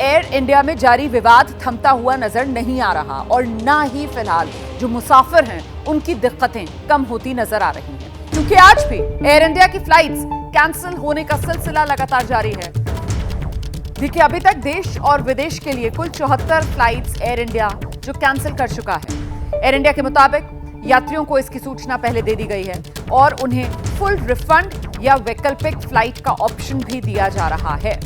Air India में जारी विवाद थमता हुआ नजर नहीं आ रहा और ना ही फिलहाल जो मुसाफिर हैं उनकी दिक्कतें कम होती नजर आ रही हैं, क्योंकि आज भी एयर इंडिया की फ्लाइट्स कैंसिल होने का सिलसिला लगातार जारी है। देखिए, अभी तक देश और विदेश के लिए कुल 74 फ्लाइट्स एयर इंडिया जो कैंसिल कर चुका है। एयर इंडिया के मुताबिक यात्रियों को इसकी सूचना पहले दे दी गई है और उन्हें फुल रिफंड या वैकल्पिक फ्लाइट का ऑप्शन भी दिया जा रहा है।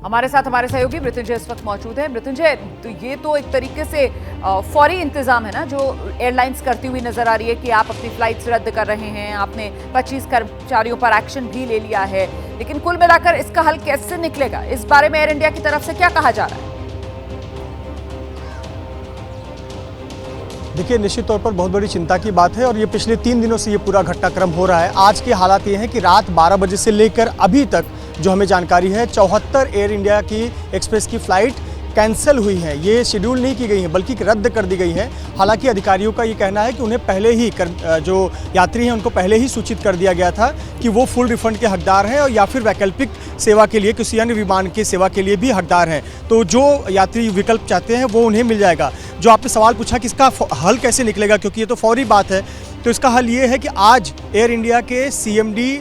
हमारे साथ हमारे सहयोगी मृत्युंजय इस वक्त मौजूद है। मृत्युंजय, तो ये तो एक तरीके से फौरी इंतजाम है ना जो एयरलाइंस करती हुई नजर आ रही है कि आप अपनी फ्लाइट्स रद्द कर रहे हैं। आपने 25 कर्मचारियों पर एक्शन भी ले लिया है, लेकिन कुल मिलाकर इसका हल कैसे निकलेगा, इस बारे में एयर इंडिया की तरफ से क्या कहा जा रहा है? देखिए, निश्चित तौर पर बहुत बड़ी चिंता की बात है और ये पिछले 3 दिनों से ये पूरा घटनाक्रम हो रहा है। आज के हालात ये हैं कि रात 12 बजे से लेकर अभी तक जो हमें जानकारी है 74 एयर इंडिया की एक्सप्रेस की फ़्लाइट कैंसिल हुई है। ये शेड्यूल नहीं की गई है बल्कि रद्द कर दी गई है। हालांकि अधिकारियों का ये कहना है कि उन्हें पहले ही जो यात्री हैं उनको पहले ही सूचित कर दिया गया था कि वो फुल रिफंड के हकदार हैं और या फिर वैकल्पिक सेवा के लिए किसी अन्य विमान की सेवा के लिए भी हकदार हैं। तो जो यात्री विकल्प चाहते हैं वो उन्हें मिल जाएगा। जो आपने सवाल पूछा कि इसका हल कैसे निकलेगा, क्योंकि ये तो फौरी बात है, तो इसका हल ये है कि आज एयर इंडिया के CMD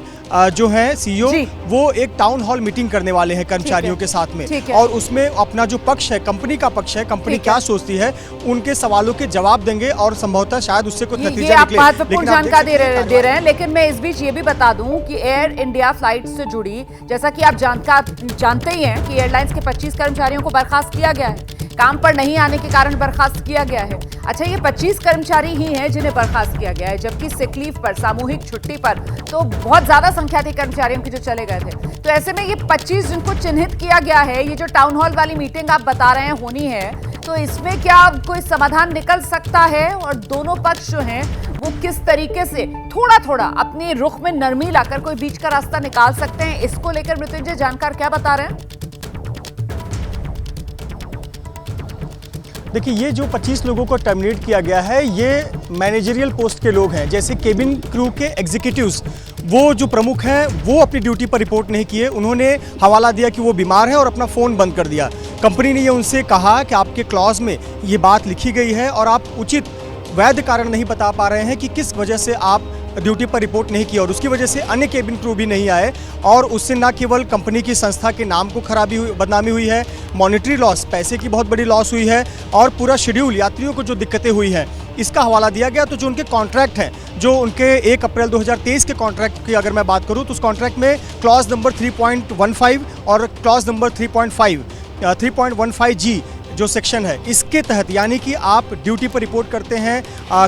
जो हैं CEO वो एक टाउन हॉल मीटिंग करने वाले हैं कर्मचारियों के साथ में, और उसमें अपना जो पक्ष है, कंपनी का पक्ष है, कंपनी क्या सोचती है, उनके सवालों के जवाब देंगे और संभवता शायद उससे कुछ नतीजा निकले। महत्वपूर्ण जानकारी दे रहे हैं, लेकिन मैं इस बीच ये भी बता दूं कि एयर इंडिया फ्लाइट से जुड़ी, जैसा कि आप जानते ही हैं कि एयरलाइंस के 25 कर्मचारियों को बर्खास्त किया गया है, काम पर नहीं आने के कारण बर्खास्त किया गया है। अच्छा, ये 25 कर्मचारी ही हैं जिन्हें बर्खास्त किया गया है, जबकि सिक लीव पर, सामूहिक छुट्टी पर तो बहुत ज्यादा संख्या थी कर्मचारियों की जो चले गए थे। तो ऐसे में ये 25 जिनको चिन्हित किया गया है, ये जो टाउन हॉल वाली मीटिंग आप बता रहे हैं होनी है, तो इसमें क्या कोई समाधान निकल सकता है और दोनों पक्ष जो हैं वो किस तरीके से थोड़ा थोड़ा अपने रुख में नरमी लाकर कोई बीच का रास्ता निकाल सकते हैं, इसको लेकर मृत्युंजय जानकार क्या बता रहे हैं? देखिए, ये जो 25 लोगों को टर्मिनेट किया गया है ये मैनेजरियल पोस्ट के लोग हैं, जैसे केबिन क्रू के एग्जीक्यूटिव्स। वो जो प्रमुख हैं वो अपनी ड्यूटी पर रिपोर्ट नहीं किए, उन्होंने हवाला दिया कि वो बीमार हैं और अपना फ़ोन बंद कर दिया। कंपनी ने ये उनसे कहा कि आपके क्लॉज में ये बात लिखी गई है और आप उचित वैध कारण नहीं बता पा रहे हैं कि किस वजह से आप ड्यूटी पर रिपोर्ट नहीं किया, और उसकी वजह से अन्य केबिन क्रू भी नहीं आए और उससे न केवल कंपनी की संस्था के नाम को खराबी हुई, बदनामी हुई है, मॉनेटरी लॉस, पैसे की बहुत बड़ी लॉस हुई है और पूरा शेड्यूल, यात्रियों को जो दिक्कतें हुई हैं इसका हवाला दिया गया। तो जो उनके कॉन्ट्रैक्ट हैं, जो उनके 1 अप्रैल 2023 के कॉन्ट्रैक्ट की अगर मैं बात करूं तो उस कॉन्ट्रैक्ट में क्लॉज नंबर 3.15 और क्लॉज नंबर 3.15G जो सेक्शन है, इसके तहत यानी कि आप ड्यूटी पर रिपोर्ट करते हैं,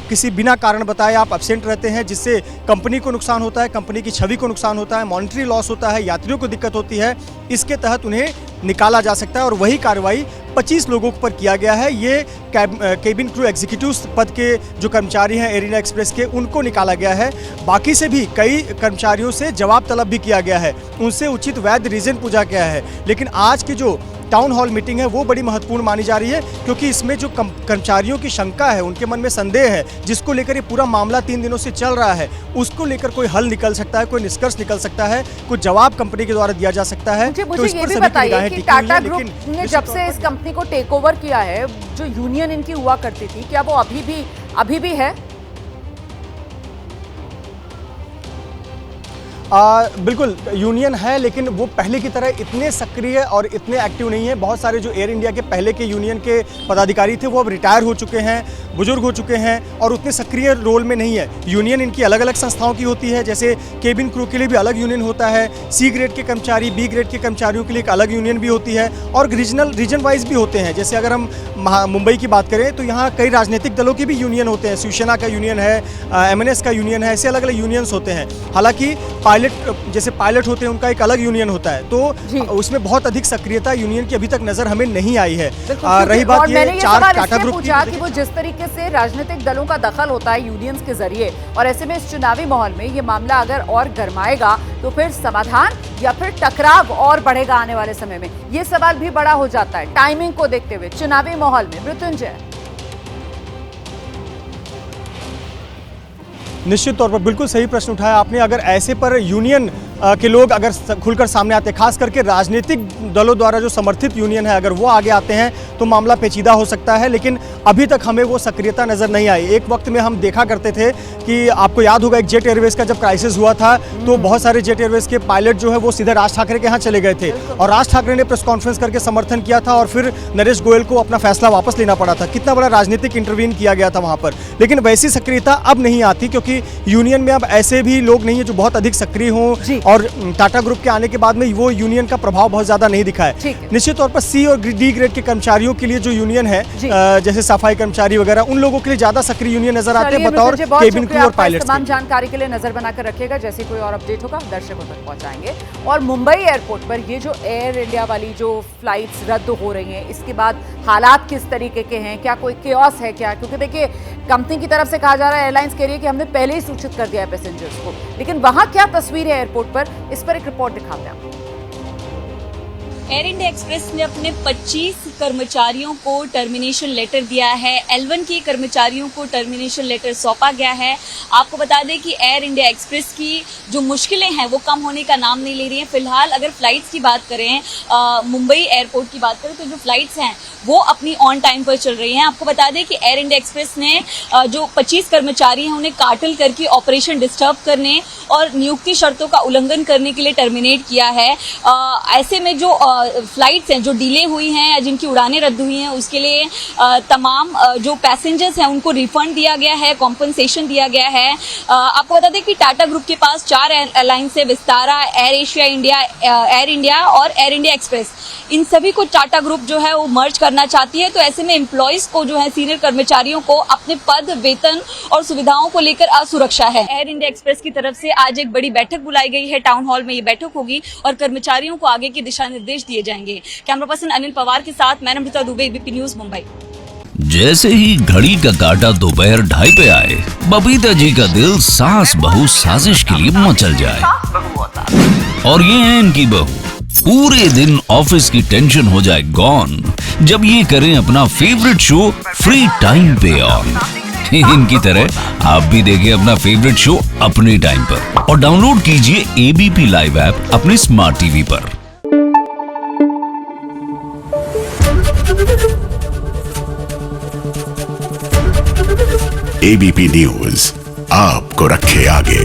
किसी बिना कारण बताए आप एब्सेंट रहते हैं, जिससे कंपनी को नुकसान होता है, कंपनी की छवि को नुकसान होता है, मॉनेटरी लॉस होता है, यात्रियों को दिक्कत होती है, इसके तहत उन्हें निकाला जा सकता है। और वही कार्रवाई 25 लोगों पर किया गया है। ये केबिन क्रू एग्जीक्यूटिव्स पद के जो कर्मचारी हैं एयर इंडिया एक्सप्रेस के, उनको निकाला गया है। बाकी से भी कई कर्मचारियों से जवाब तलब भी किया गया है, उनसे उचित वैध रीज़न पूछा गया है। लेकिन आज की जो टाउन हॉल मीटिंग है वो बड़ी महत्वपूर्ण मानी जा रही है, क्योंकि इसमें जो कर्मचारियों की शंका है, उनके मन में संदेह है, जिसको लेकर ये पूरा मामला 3 दिनों से चल रहा है, उसको लेकर कोई हल निकल सकता है, कोई निष्कर्ष निकल सकता है, कुछ जवाब कंपनी के द्वारा दिया जा सकता है। मुझे ये भी बताइए कि टाटा ग्रुप ने जब से इस कंपनी को टेक ओवर किया है, जो यूनियन इनकी हुआ करती थी, क्या वो अभी भी है? बिल्कुल यूनियन है, लेकिन वो पहले की तरह इतने सक्रिय और इतने एक्टिव नहीं है। बहुत सारे जो एयर इंडिया के पहले के यूनियन के पदाधिकारी थे वो अब रिटायर हो चुके हैं, बुजुर्ग हो चुके हैं और उतने सक्रिय रोल में नहीं है। यूनियन इनकी अलग अलग संस्थाओं की होती है, जैसे केबिन क्रू के लिए भी अलग यूनियन होता है, C ग्रेड के कर्मचारी, B ग्रेड के कर्मचारियों के लिए एक अलग यूनियन भी होती है और रीजन वाइज भी होते हैं। जैसे अगर हम मुंबई की बात करें तो यहाँ कई राजनीतिक दलों के भी यूनियन होते हैं, शिवसेना का यूनियन है, MNS का यूनियन है, ऐसे अलग अलग यूनियंस होते हैं। हालांकि जैसे पायलट होते हैं उनका एक अलग यूनियन होता है, तो उसमें बहुत अधिक सक्रियता यूनियन की अभी तक नजर हमें नहीं आई है। रही बात ये 4 टाटा ग्रुप की, कि वो जिस तरीके से राजनीतिक दलों का दखल होता है यूनियंस के जरिए, और ऐसे में इस चुनावी माहौल में ये मामला अगर और गरमाएगा तो फिर समाधान या फिर टकराव और बढ़ेगा आने वाले समय में, ये सवाल भी बड़ा हो जाता है टाइमिंग को देखते हुए चुनावी माहौल में। मृत्युंजय, निश्चित तौर पर बिल्कुल सही प्रश्न उठाया आपने। अगर ऐसे पर यूनियन के लोग अगर खुलकर सामने आते हैं, खास करके राजनीतिक दलों द्वारा जो समर्थित यूनियन है, अगर वो आगे आते हैं तो मामला पेचीदा हो सकता है। लेकिन अभी तक हमें वो सक्रियता नज़र नहीं आई। एक वक्त में हम देखा करते थे कि आपको याद होगा एक जेट एयरवेज का जब क्राइसिस हुआ था तो बहुत सारे जेट एयरवेज के पायलट जो है वो सीधे राज ठाकरे के यहाँ चले गए थे और राज ठाकरे ने प्रेस कॉन्फ्रेंस करके समर्थन किया था और फिर नरेश गोयल को अपना फैसला वापस लेना पड़ा था। कितना बड़ा राजनीतिक इंटरवीन किया गया था वहाँ पर। लेकिन वैसी सक्रियता अब नहीं आती क्योंकि यूनियन में अब ऐसे भी लोग नहीं है जो बहुत अधिक सक्रिय हों और टाटा ग्रुप के आने के बाद में वो यूनियन का प्रभाव बहुत ज्यादा नहीं दिखा है। निश्चित तौर पर सी और डी ग्रेड के कर्मचारियों के लिए जो यूनियन है जैसे सफाई कर्मचारी वगैरह, उन लोगों के लिए ज्यादा सक्रिय यूनियन नजर आते हैं बतौर केबिन क्रू और पायलट। तमाम जानकारी के लिए नजर बनाकर रखिएगा, जैसे कोई और अपडेट होगा दर्शकों तक पहुंचाएंगे। और मुंबई एयरपोर्ट पर ये जो एयर इंडिया वाली जो फ्लाइट्स रद्द हो रही हैं, इसके बाद हालात किस तरीके के हैं, क्या कोई केओस है क्या? क्योंकि देखिए कंपनी की तरफ से कहा जा रहा है, एयरलाइंस कह रही है कि हमने पहले ही सूचित कर दिया है पैसेंजर्स को, लेकिन वहां क्या तस्वीर है एयरपोर्ट पर, इस पर एक रिपोर्ट दिखाते हैं आपको। एयर इंडिया एक्सप्रेस ने अपने 25 कर्मचारियों को टर्मिनेशन लेटर दिया है। L1 के कर्मचारियों को टर्मिनेशन लेटर सौंपा गया है। आपको बता दें कि एयर इंडिया एक्सप्रेस की जो मुश्किलें हैं वो कम होने का नाम नहीं ले रही हैं। फिलहाल अगर फ्लाइट्स की बात करें, मुंबई एयरपोर्ट की बात करें, तो जो फ्लाइट्स हैं वो अपनी ऑन टाइम पर चल रही हैं। आपको बता दें कि एयर इंडिया एक्सप्रेस ने जो 25 कर्मचारी हैं उन्हें काटल करके ऑपरेशन डिस्टर्ब करने और नियुक्ति शर्तों का उल्लंघन करने के लिए टर्मिनेट किया है। ऐसे में जो फ्लाइट्स हैं जो डिले हुई हैं या जिनकी उड़ानें रद्द हुई हैं, उसके लिए तमाम जो पैसेंजर्स हैं उनको रिफंड दिया गया है, कॉम्पनसेशन दिया गया है। आपको बता दें कि टाटा ग्रुप के पास 4 एयरलाइंस है, Vistara, air Asia India, air India और एयर इंडिया एक्सप्रेस। इन सभी को टाटा ग्रुप जो है वो मर्ज करना चाहती है। तो ऐसे में एम्प्लॉइज को जो है, सीनियर कर्मचारियों को अपने पद, वेतन और सुविधाओं को लेकर असुरक्षा है। एयर इंडिया एक्सप्रेस की तरफ से आज एक बड़ी बैठक बुलाई गई है, टाउन हॉल में ये बैठक होगी और कर्मचारियों को आगे के दिशा निर्देश दिए जाएंगे। कैमरा पर्सन अनिल पवार के साथ मैं अमृता दुबे, एबीपी न्यूज मुंबई। जैसे ही घड़ी का काटा दोपहर 2:30 पे आए, बबीता जी का दिल सास बहू साजिश के लिए मचल जाए। और ये है इनकी बहू, पूरे दिन ऑफिस की टेंशन हो जाए गॉन जब ये करें अपना फेवरेट शो फ्री टाइम पे ऑन। इनकी तरह आप भी देखिए अपना फेवरेट शो अपने टाइम पर और डाउनलोड कीजिए एबीपी लाइव ऐप अपने स्मार्ट टीवी पर। एबीपी न्यूज आपको रखे आगे।